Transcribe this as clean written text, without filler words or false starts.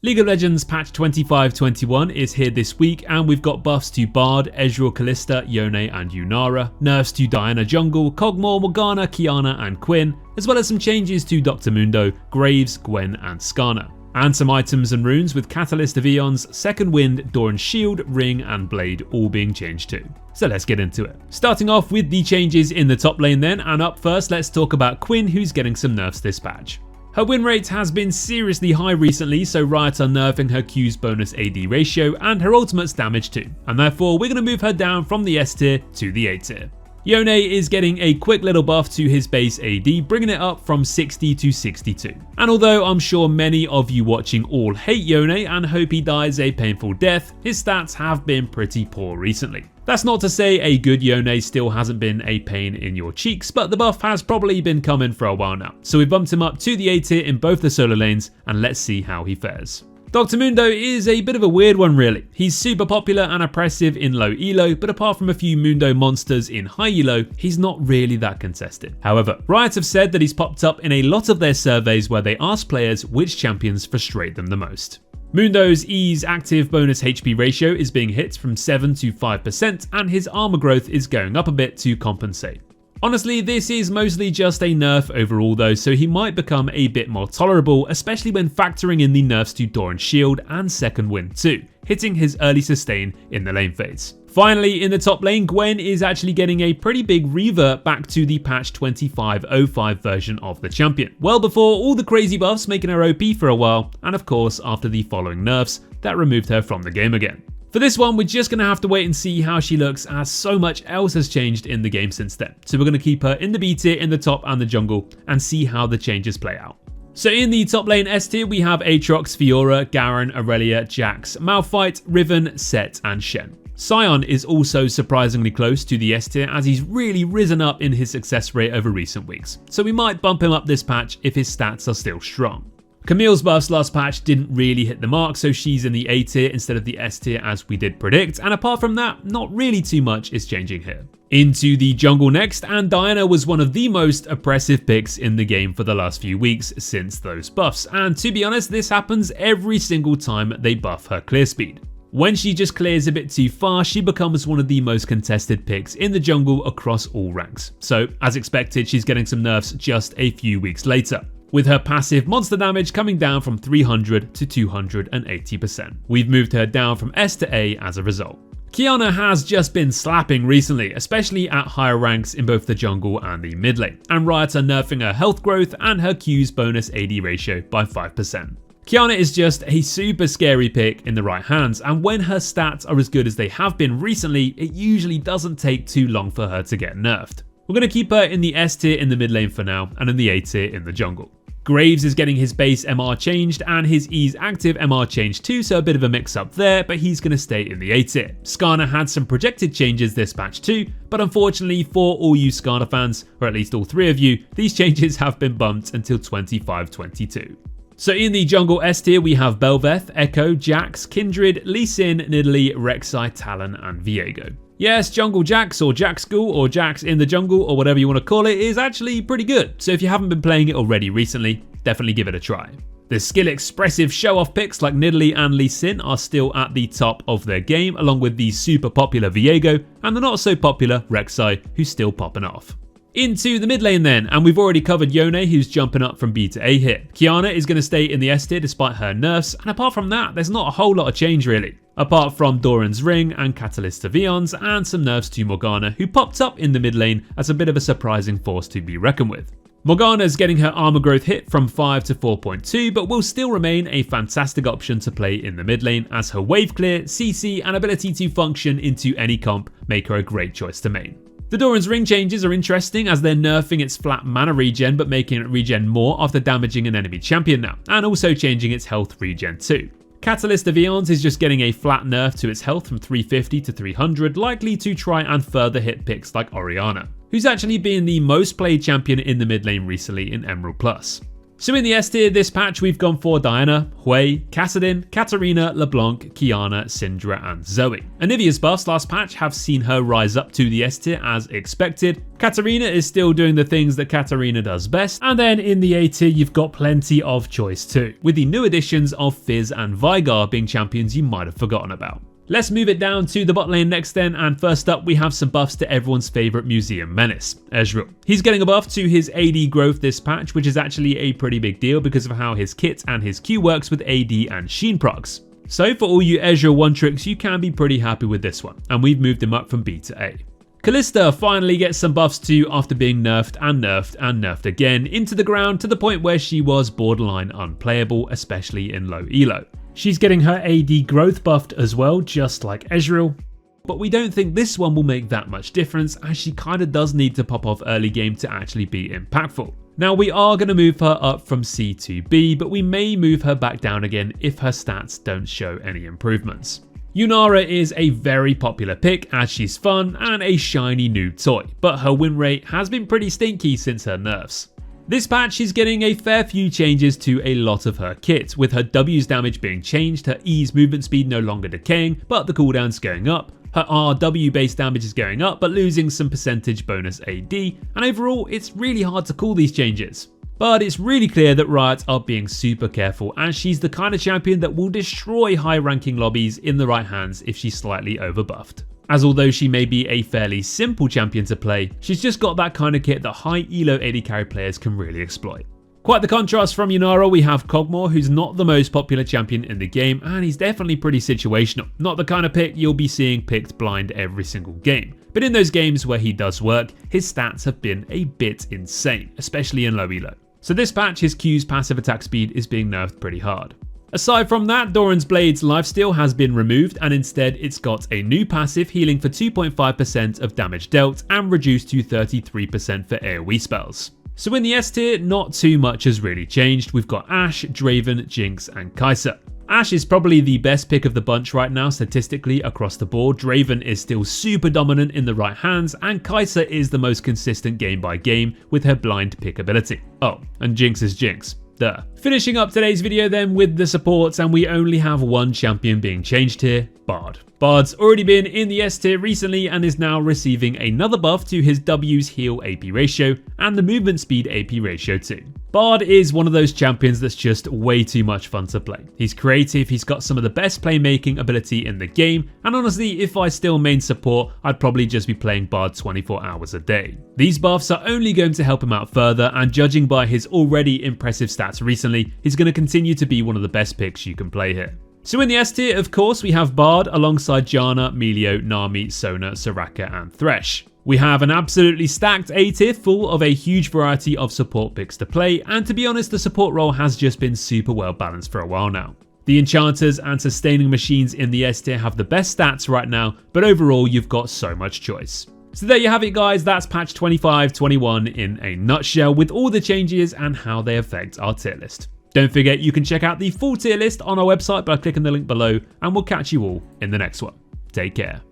League of Legends patch 25-21 is here this week, and we've got buffs to Bard, Ezreal, Kalista, Yone and Yunara, nerfs to Diana Jungle, Kog'Maw, Morgana, Qiyana and Quinn, as well as some changes to Dr. Mundo, Graves, Gwen and Skarner. And some items and runes with Catalyst of Eons, Second Wind, Doran's Shield, Ring and Blade all being changed too. So let's get into it. Starting off with the changes in the top lane then, and up first let's talk about Quinn, who's getting some nerfs this patch. Her win rate has been seriously high recently, so Riot are nerfing her Q's bonus AD ratio and her ultimate's damage too, and therefore we're going to move her down from the S tier to the A tier. Yone is getting a quick little buff to his base AD, bringing it up from 60 to 62. And although I'm sure many of you watching all hate Yone and hope he dies a painful death, his stats have been pretty poor recently. That's not to say a good Yone still hasn't been a pain in your cheeks, but the buff has probably been coming for a while now. So we bumped him up to the A tier in both the solo lanes, and let's see how he fares. Dr. Mundo is a bit of a weird one really. He's super popular and oppressive in low elo, but apart from a few Mundo monsters in high elo, he's not really that contested. However, Riot have said that he's popped up in a lot of their surveys where they ask players which champions frustrate them the most. Mundo's E's active bonus HP ratio is being hit from 7 to 5%, and his armor growth is going up a bit to compensate. Honestly, this is mostly just a nerf overall though, so he might become a bit more tolerable, especially when factoring in the nerfs to Doran's Shield and Second Wind too, hitting his early sustain in the lane phase. Finally, in the top lane, Gwen is actually getting a pretty big revert back to the patch 25-05 version of the champion, well before all the crazy buffs making her OP for a while, and of course after the following nerfs that removed her from the game again. For this one, we're just going to have to wait and see how she looks, as so much else has changed in the game since then. So we're going to keep her in the B tier, in the top and the jungle, and see how the changes play out. So in the top lane S tier, we have Aatrox, Fiora, Garen, Aurelia, Jax, Malphite, Riven, Sett and Shen. Sion is also surprisingly close to the S tier, as he's really risen up in his success rate over recent weeks. So we might bump him up this patch if his stats are still strong. Camille's buffs last patch didn't really hit the mark, so she's in the A tier instead of the S tier as we did predict, and apart from that, not really too much is changing here. Into the jungle next, and Diana was one of the most oppressive picks in the game for the last few weeks since those buffs, and to be honest, this happens every single time they buff her clear speed. When she just clears a bit too far, she becomes one of the most contested picks in the jungle across all ranks. So, as expected, she's getting some nerfs just a few weeks later, with her passive monster damage coming down from 300 to 280%. We've moved her down from S to A as a result. Qiyana has just been slapping recently, especially at higher ranks in both the jungle and the mid lane, and Riot are nerfing her health growth and her Q's bonus AD ratio by 5%. Qiyana is just a super scary pick in the right hands, and when her stats are as good as they have been recently, it usually doesn't take too long for her to get nerfed. We're going to keep her in the S tier in the mid lane for now, and in the A tier in the jungle. Graves is getting his base MR changed and his E's active MR changed too, so a bit of a mix up there, but he's going to stay in the A tier. Skarner had some projected changes this patch too, but unfortunately for all you Skarner fans, or at least all three of you, these changes have been bumped until 25-22. So in the jungle S tier, we have Bel'Veth, Echo, Jax, Kindred, Lee Sin, Nidalee, Rek'Sai, Talon and Viego. Yes, Jungle Jax or Jax School or Jax in the jungle or whatever you want to call it is actually pretty good, so if you haven't been playing it already recently, definitely give it a try. The skill expressive show-off picks like Nidalee and Lee Sin are still at the top of their game, along with the super popular Viego and the not so popular Rek'Sai, who's still popping off. Into the mid lane then, and we've already covered Yone, who's jumping up from B to A here. Qiyana is going to stay in the S tier despite her nerfs, and apart from that, there's not a whole lot of change really. Apart from Doran's Ring and Catalyst of Eons, and some nerfs to Morgana, who popped up in the mid lane as a bit of a surprising force to be reckoned with. Morgana's getting her armor growth hit from 5 to 4.2, but will still remain a fantastic option to play in the mid lane, as her wave clear, CC and ability to function into any comp make her a great choice to main. The Doran's Ring changes are interesting, as they're nerfing its flat mana regen but making it regen more after damaging an enemy champion now, and also changing its health regen too. Catalyst of Eons is just getting a flat nerf to its health from 350 to 300, likely to try and further hit picks like Orianna, who's actually been the most played champion in the mid lane recently in Emerald Plus. So in the S tier this patch we've gone for Diana, Hui, Kassadin, Katarina, LeBlanc, Kiana, Syndra and Zoe. Anivia's buffs last patch have seen her rise up to the S tier as expected. Katarina is still doing the things that Katarina does best, and then in the A tier you've got plenty of choice too, with the new additions of Fizz and Vigar being champions you might have forgotten about. Let's move it down to the bot lane next then, and first up we have some buffs to everyone's favourite museum menace, Ezreal. He's getting a buff to his AD growth this patch, which is actually a pretty big deal because of how his kit and his Q works with AD and Sheen procs. So for all you Ezreal one tricks, you can be pretty happy with this one, and we've moved him up from B to A. Kalista finally gets some buffs too after being nerfed and nerfed and nerfed again into the ground to the point where she was borderline unplayable, especially in low elo. She's getting her AD growth buffed as well, just like Ezreal, but we don't think this one will make that much difference as she kinda does need to pop off early game to actually be impactful. Now we are going to move her up from C to B, but we may move her back down again if her stats don't show any improvements. Yunara is a very popular pick as she's fun and a shiny new toy, but her win rate has been pretty stinky since her nerfs. This patch is getting a fair few changes to a lot of her kit, with her W's damage being changed, her E's movement speed no longer decaying, but the cooldown's going up, her RW base damage is going up but losing some percentage bonus AD, and overall it's really hard to call these changes. But it's really clear that Riot are being super careful as she's the kind of champion that will destroy high ranking lobbies in the right hands if she's slightly overbuffed. As although she may be a fairly simple champion to play, she's just got that kind of kit that high elo AD carry players can really exploit. Quite the contrast from Yunara, we have Kog'Maw, who's not the most popular champion in the game, and he's definitely pretty situational. Not the kind of pick you'll be seeing picked blind every single game. But in those games where he does work, his stats have been a bit insane, especially in low elo. So this patch, his Q's passive attack speed is being nerfed pretty hard. Aside from that, Doran's Blade's lifesteal has been removed and instead it's got a new passive healing for 2.5% of damage dealt and reduced to 33% for AoE spells. So in the S tier, not too much has really changed. We've got Ashe, Draven, Jinx and Kai'Sa. Ashe is probably the best pick of the bunch right now statistically across the board. Draven is still super dominant in the right hands and Kai'Sa is the most consistent game by game with her blind pick ability. Oh, and Jinx is Jinx. Duh. Finishing up today's video then with the supports, and we only have one champion being changed here, Bard. Bard's already been in the S tier recently and is now receiving another buff to his W's heal AP ratio and the movement speed AP ratio too. Bard is one of those champions that's just way too much fun to play. He's creative, he's got some of the best playmaking ability in the game, and honestly, if I still main support, I'd probably just be playing Bard 24 hours a day. These buffs are only going to help him out further, and judging by his already impressive stats recently, he's going to continue to be one of the best picks you can play here. So in the S tier, of course, we have Bard alongside Janna, Melio, Nami, Sona, Soraka and Thresh. We have an absolutely stacked A tier full of a huge variety of support picks to play, and to be honest, the support role has just been super well balanced for a while now. The enchanters and sustaining machines in the S tier have the best stats right now, but overall you've got so much choice. So there you have it guys, that's patch 25-21 in a nutshell with all the changes and how they affect our tier list. Don't forget you can check out the full tier list on our website by clicking the link below, and we'll catch you all in the next one. Take care.